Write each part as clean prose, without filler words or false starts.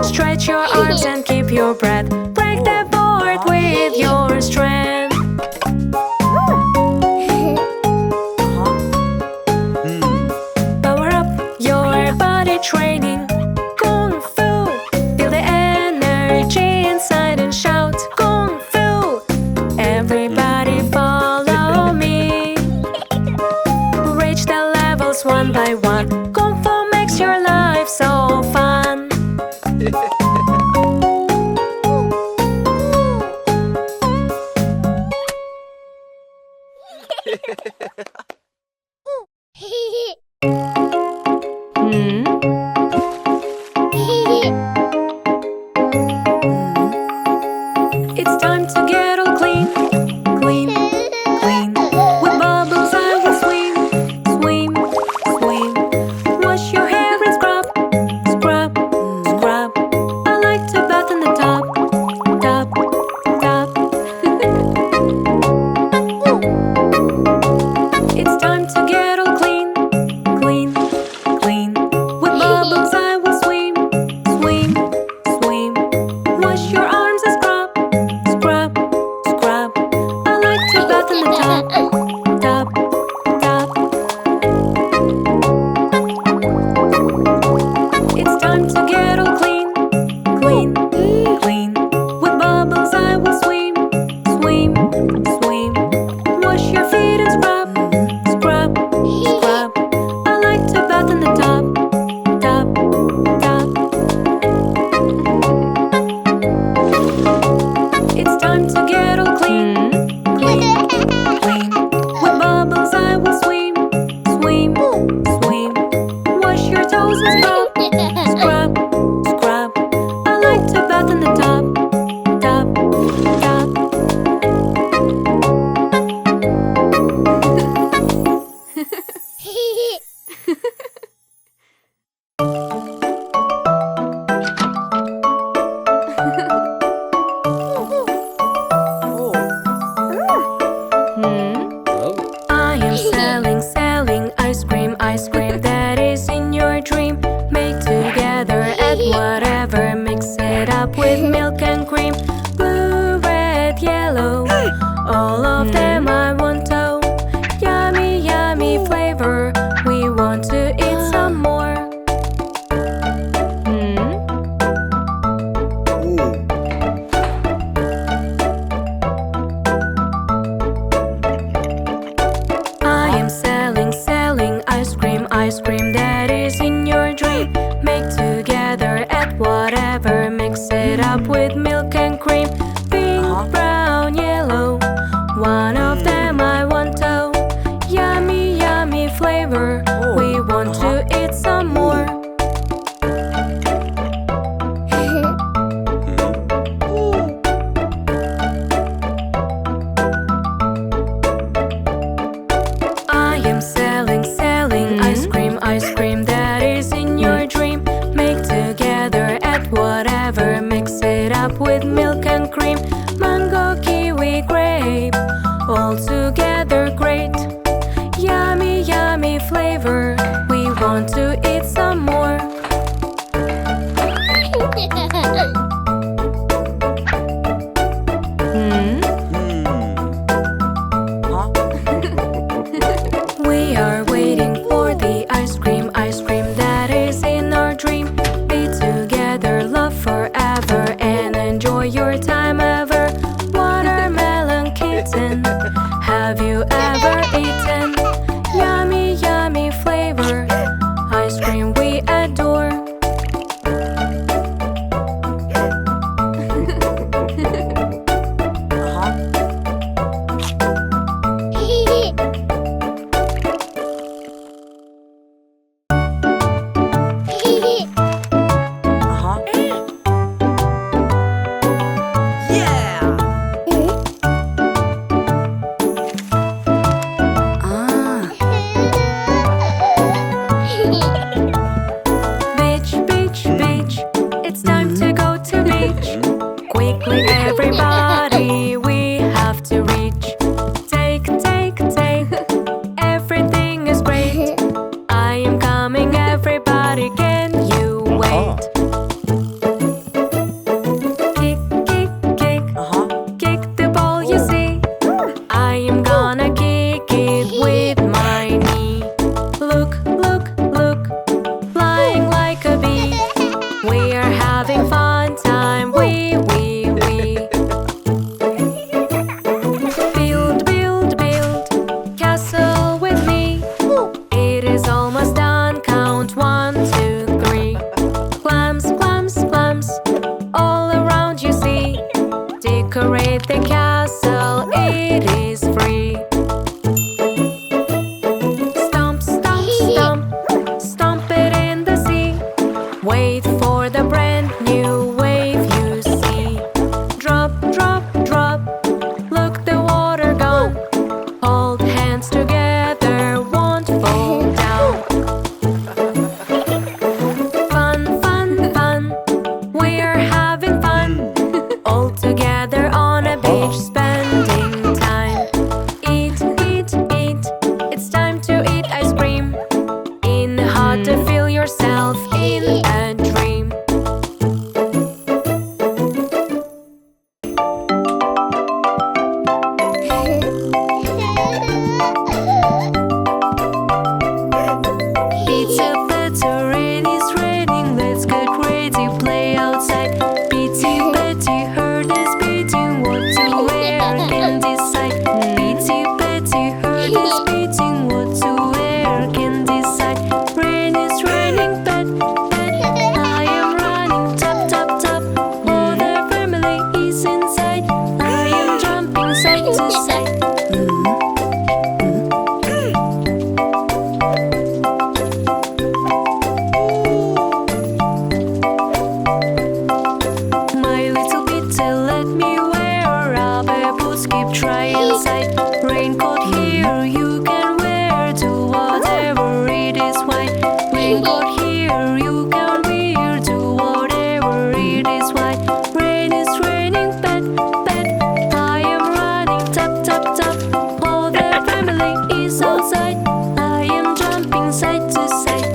Stretch your arms and keep your breath. Break the board with your strength. Power up your body training. Kung Fu. Feel the energy inside and shout Kung Fu. Everybody follow me. Reach the levels one by one. Kung Fu makes your life so fun. It's time to get all clean, clean, clean. With bubbles I will swim, swim, swim. Wash your hair and scrub, scrub, scrub. I like to bath in the tub, tub, tub. It's time to get all clean, clean, clean. With bubbles I will swim, swim, swim. Wash your arms and scrub, scrub, scrub. I like to bath in the tub, tub, tub. It's time to get all clean, clean, clean. With bubbles I will swim, swim, swim. Wash your feet and scrub, scrub, scrub. I like to bath in the tub, tub, tub. It's time to get all clean, clean, clean. With bubbles I will swim, swim, swim. Wash your toes and scrub, scrub, scrub. I like to bath in the tub, tub, tub. I am selling, selling ice cream, ice cream that is in your dream. Make together, add whatever, mix it up with milk and cream. Blue, red, yellow, all of them I want to. Yummy, yummy flavor, we want to eat some more. I am selling, selling ice cream that is in your dream. Make together, add whatever, mix it up with milk and cream. Pink, brown, yellow, one of them I want to. Yummy, yummy flavor, we want to eat some more. I am selling, selling ice cream that is in your dream. Make together, add whatever, mix it up with milk and cream. Mango, kiwi, grape, all together great. Yummy, yummy flavor, we want to eat some more. We are waiting for the ice cream that is in our dream. Be together, love forever, and enjoy your time ever. Watermelon kitten, have you ever eaten? Yummy, yummy flavor, ice cream we adore. for the brand new wave you see. Drop, drop, drop, look the water gone. Hold hands together, won't fall down. Fun, fun, fun, we're having fun. All together on a beach, spending time. Eat, eat, eat, it's time to eat ice cream. In the hot to feel yourself in a dream. Pizza better, rain is raining, let's get ready, play outside. Pizzy Betty, heard is beating, what to wear can decide. Pizzy Betty, heard is beating, what to wear can decide. Rain is raining, bet, bet, I am running, tap, tap, tap. All the family is inside, I am jumping side to side. My little Betty, let me wear rubber boots, keep trying inside. Raincoat here, you can wear to whatever it is white. Raincoat here, you can wear to whatever it is white. Rain is raining, bet, bet, I am running, tap, tap, tap. All the family is outside, I am jumping side to side.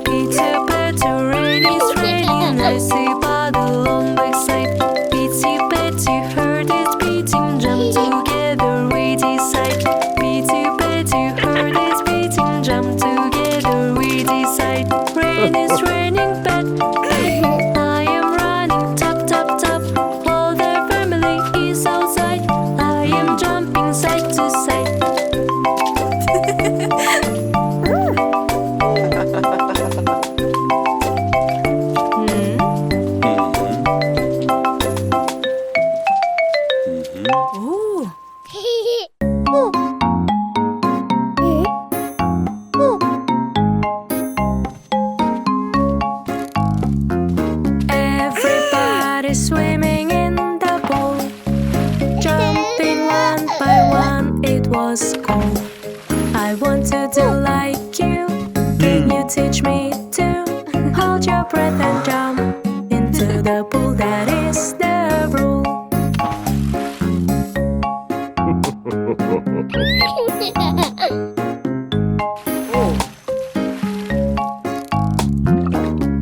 Pizza better, rain is raining, I see puddle on my side. Pizzy Betty, heard is beating, jump together, we decide. Pizzy Betty, heard is beating, jump together, we decide. Rain is raining, bet, bet, I am running, tap, tap, tap. All the family is outside, I am jumping side to side. Everybody swimming in the pool, jumping one by one, it was cool. I want to do like you, can you teach me to? Hold your breath and jump into the pool, that is the rule.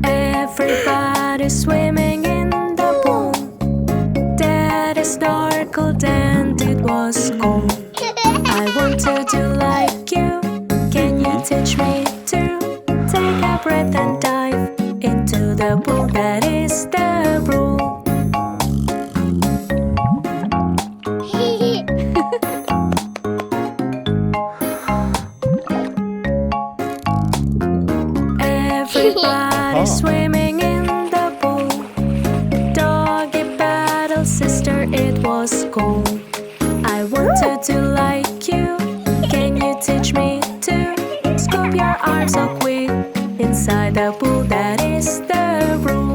Everybody swimming in the pool, Daddy snorkeled and it was cool. I want to do like you, can you teach me to? Take a breath and dive into the pool, that is the rule. Everybody swimming in the pool, doggy paddle sister, it was cool. I want to do like you, can you teach me to? Scoop your arms so quick inside the pool, that is the rule.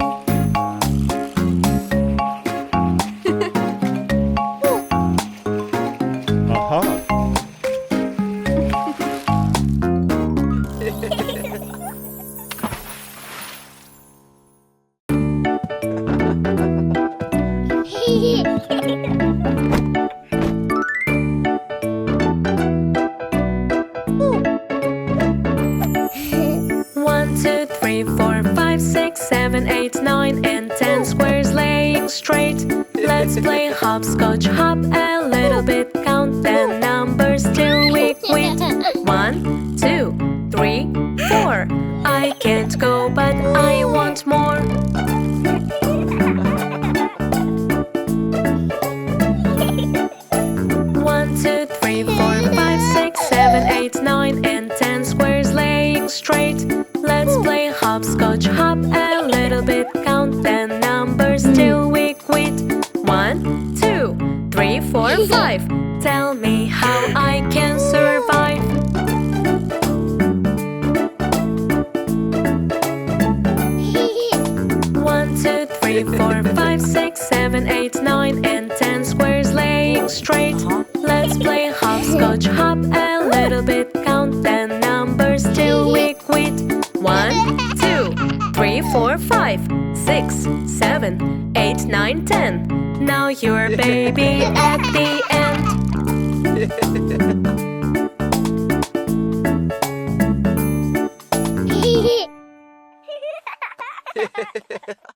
One, two, three, four, five, six, 7, 8, 9, and 10 squares laying straight. Let's play hopscotch, hop a little bit, count the numbers till we quit. 1, 2, 3, 4. I can't go, but I want more. One, two, three, four, 5, 6, 7, 8, 9, and 10 squares laying straight. Let's play hopscotch, hop a little bit, count the numbers till we quit. 1, 2, 3, 4, 5. Tell me how I can survive. 1, 2, 3, 4, 5, 6, 7, 8, 9, and 10 squares laying straight. Let's play hopscotch, hop a little bit, count the numbers till we quit. 1, 2, 3, 4, 5, 6, 7, 8, 9, 10. Now you're baby at the end.